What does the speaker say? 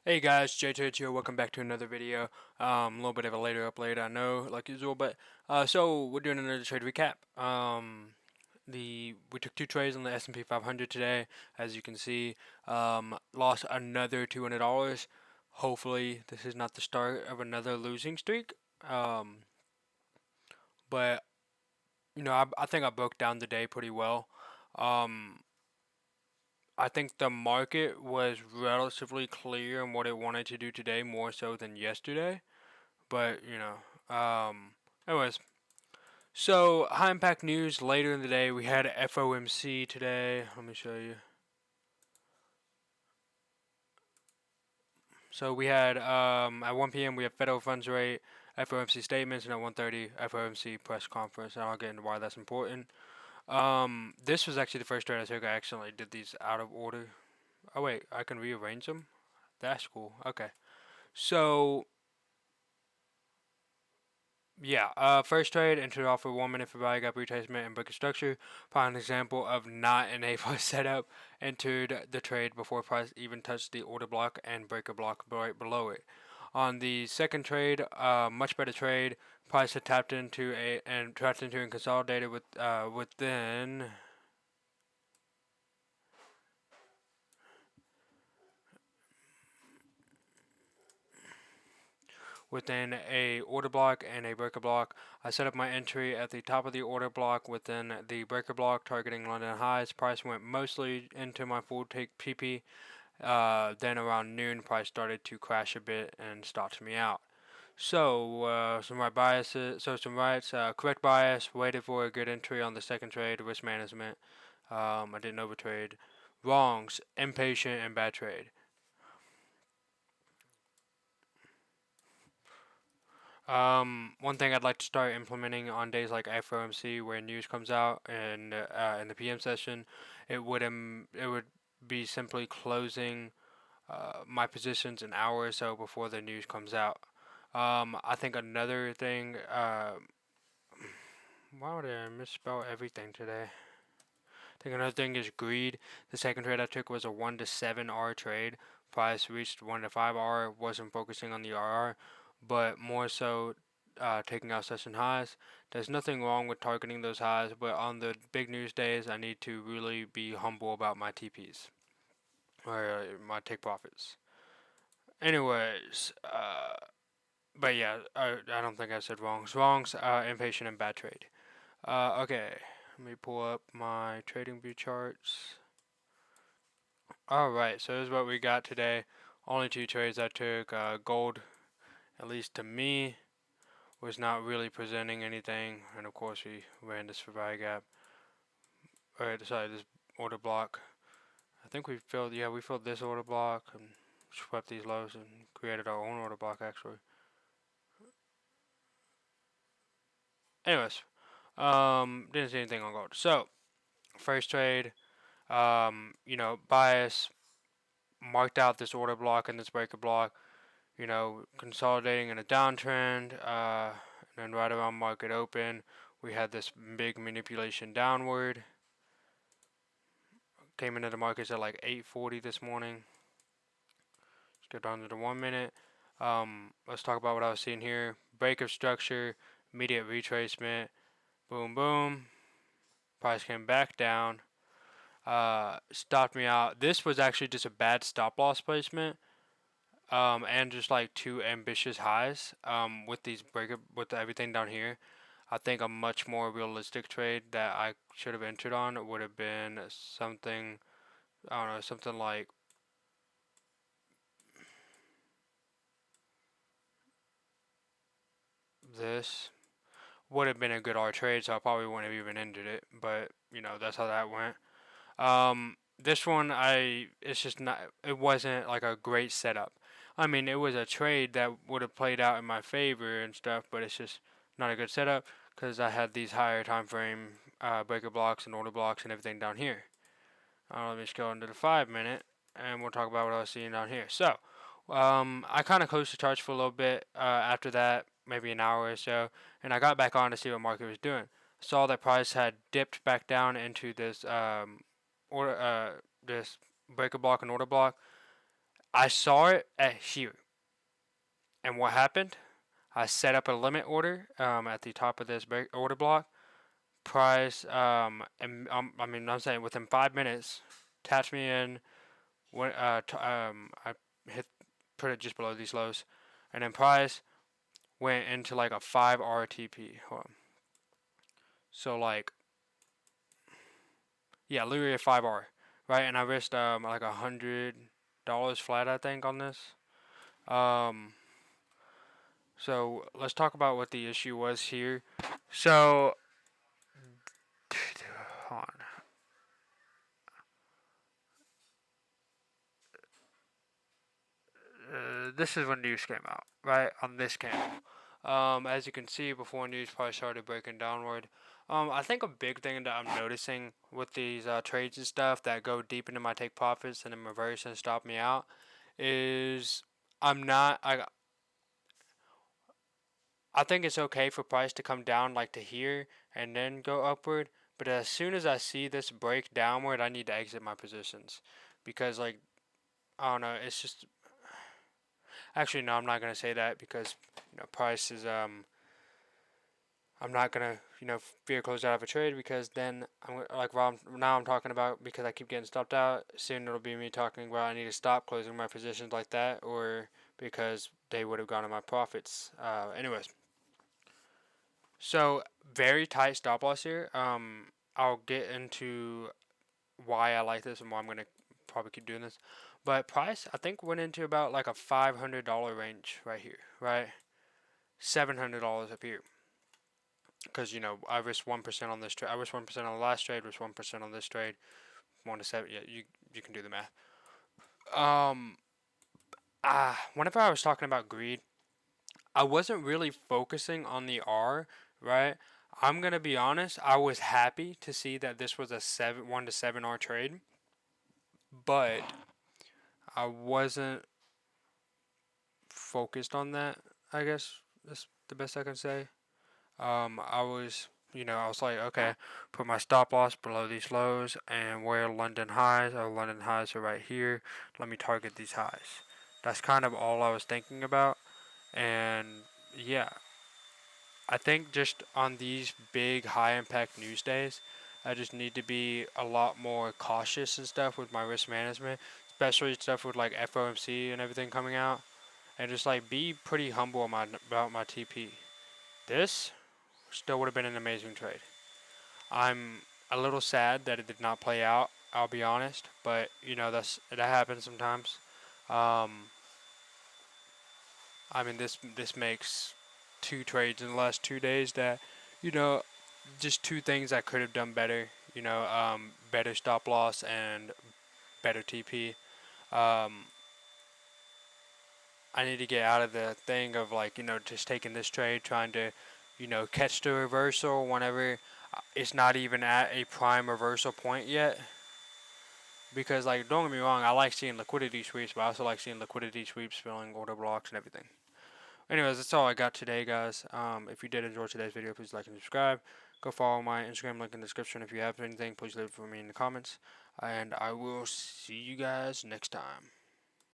Hey guys, JTH here. Welcome back to another video. A little bit of a later upload, I know, like usual, but so we're doing another trade recap. We took two trades on the S&P 500 today, as you can see. Lost another $200. Hopefully, this is not the start of another losing streak. Um, but I think I broke down the day pretty well. Um, I think the market was relatively clear on what it wanted to do today, more so than yesterday. But anyways, so high impact news later in the day. We had FOMC today. Let me show you. So we had at 1 p.m. we have federal funds rate, FOMC statements, and at 1:30 FOMC press conference. And I'll get into why that's important. This was actually the first trade I took. I accidentally did these out of order. Oh wait, I can rearrange them. That's cool. Okay. So yeah, first trade, entered offer 1 minute for value gap retracement and break of structure. Find an example of not an A plus setup. Entered the trade before price even touched the order block and breaker block right below it. On the second trade, much better trade. Price had tapped into and consolidated within a order block and a breaker block. I set up my entry at the top of the order block within the breaker block, targeting London highs. Price went mostly into my full take PP. Then around noon, price started to crash a bit and stopped me out. So some right biases. So some rights. Correct bias. Waited for a good entry on the second trade. Risk management. I didn't overtrade. Wrongs. Impatient and bad trade. One thing I'd like to start implementing on days like FOMC, where news comes out and in the PM session, it would be simply closing my positions an hour or so before the news comes out. I think another thing. Why did I misspell everything today? I think another thing is greed. The second trade I took was a 1 to 7 R trade. Price reached 1 to 5 R. Wasn't focusing on the RR, but more so taking out session highs. There's nothing wrong with targeting those highs, but on the big news days, I need to really be humble about my TPs or my take profits. Anyways, but yeah, I don't think I said wrongs. Wrongs, impatient and bad trade. Okay, let me pull up my trading view charts. Alright, so this is what we got today. Only two trades I took. Gold, at least to me, was not really presenting anything. And of course, we ran this for buy gap. Alright, sorry, this order block. I think we filled this order block and swept these lows and created our own order block actually. Anyways, didn't see anything on gold. So, first trade, bias, marked out this order block and this breaker block, consolidating in a downtrend, and then right around market open, we had this big manipulation downward. Came into the markets at like 8:40 this morning. Let's go down to the 1 minute. Let's talk about what I was seeing here. Break of structure, immediate retracement, boom, boom. Price came back down, stopped me out. This was actually just a bad stop loss placement. And just like two ambitious highs with everything down here. I think a much more realistic trade that I should have entered on would have been something, I don't know, something like this. Would have been a good R trade, so I probably wouldn't have even entered it. But that's how that went. This one, it's just not. It wasn't like a great setup. I mean, it was a trade that would have played out in my favor and stuff, but it's just not a good setup because I had these higher time frame breaker blocks and order blocks and everything down here. Let me just go into the 5 minute and we'll talk about what I was seeing down here. So, I kind of closed the charts for a little bit after that, maybe an hour or so, and I got back on to see what market was doing. Saw that price had dipped back down into this order, this breaker block and order block. I saw it at here, and what happened? I set up a limit order at the top of this order block. Price, I mean, I'm saying within 5 minutes, attach me in. When I hit put it just below these lows, and then price went into like a 5 RTP. Hold on. So like, yeah, literally a 5R, right? And I risked like $100 flat, I think, on this. Um, so let's talk about what the issue was here. So, hold on. This is when news came out, right? On this candle. As you can see, before news probably started breaking downward. I think a big thing that I'm noticing with these trades and stuff that go deep into my take profits and then reverse and stop me out is I'm not. I think it's okay for price to come down like to here and then go upward. But as soon as I see this break downward, I need to exit my positions because like I don't know. It's just actually no. I'm not gonna say that because price is I'm not gonna fear close out of a trade because then I'm like now I'm talking about because I keep getting stopped out. Soon it'll be me talking about I need to stop closing my positions like that or because they would have gone to my profits. Anyways, so very tight stop loss here. I'll get into why I like this and why I'm gonna probably keep doing this. But price I think went into about like a $500 range right here, right? $700 up here. Because I risked 1% on this trade. I risked 1% on the last trade. Risked 1% on this trade. 1 to 7. Yeah, you can do the math. Um. Whenever I was talking about greed, I wasn't really focusing on the R. Right. I'm gonna be honest. I was happy to see that this was a 1 to 7 R trade, but I wasn't focused on that. I guess that's the best I can say. I was, I was like, okay, put my stop loss below these lows and where London highs. Oh, London highs are right here. Let me target these highs. That's kind of all I was thinking about. And yeah, I think just on these big high impact news days, I just need to be a lot more cautious and stuff with my risk management, especially stuff with like FOMC and everything coming out, and just like be pretty humble about my TP. This still would have been an amazing trade. I'm a little sad that it did not play out. I'll be honest, but that happens sometimes. Um, I mean this makes 2 trades in the last 2 days that you know just 2 things I could have done better. Better stop loss and better TP. Um, I need to get out of the thing of like just taking this trade, trying to catch the reversal whenever it's not even at a prime reversal point yet. Because like don't get me wrong, I like seeing liquidity sweeps, but I also like seeing liquidity sweeps filling order blocks and everything. Anyways, that's all I got today, guys. If you did enjoy today's video, please like and subscribe. Go follow my Instagram link in the description. If you have anything, please leave it for me in the comments. And I will see you guys next time.